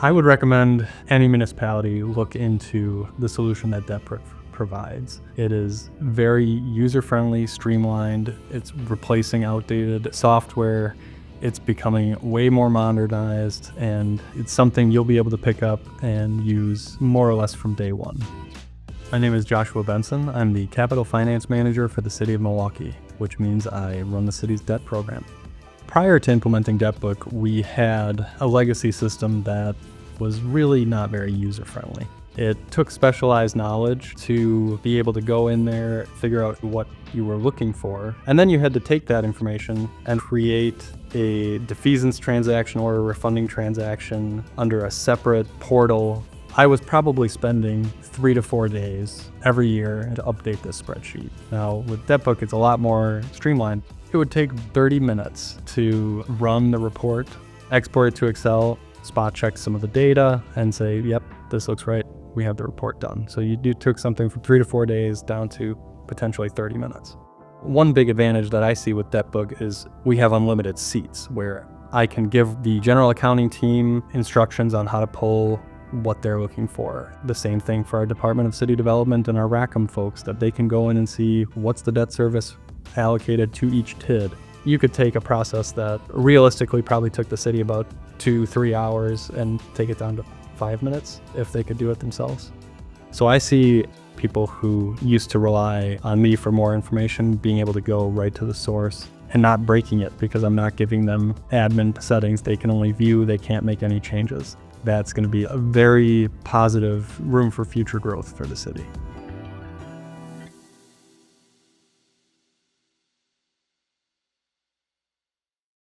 I would recommend any municipality look into the solution that DebtBook provides. It is very user-friendly, streamlined. It's replacing outdated software. It's becoming way more modernized, and it's something you'll be able to pick up and use more or less from day one. My name is Joshua Benson. I'm the Capital Finance Manager for the City of Milwaukee, which means I run the city's debt program. Prior to implementing DebtBook, we had a legacy system that was really not very user-friendly. It took specialized knowledge to be able to go in there, figure out what you were looking for, and then you had to take that information and create a defeasance transaction or a refunding transaction under a separate portal. I was probably spending 3 to 4 days every year to update this spreadsheet. Now with DebtBook, it's a lot more streamlined. It would take 30 minutes to run the report, export it to Excel, spot check some of the data, and say, yep, this looks right. We have the report done. So you took something from 3 to 4 days down to potentially 30 minutes. One big advantage that I see with DebtBook is we have unlimited seats where I can give the general accounting team instructions on how to pull what they're looking for. The same thing for our Department of City Development and our Rackham folks, that they can go in and see what's the debt service allocated to each TID. You could take a process that realistically probably took the city about 2-3 hours and take it down to 5 minutes if they could do it themselves. So I see people who used to rely on me for more information being able to go right to the source and not breaking it because I'm not giving them admin settings. They can only view, they can't make any changes. That's going to be a very positive room for future growth for the city.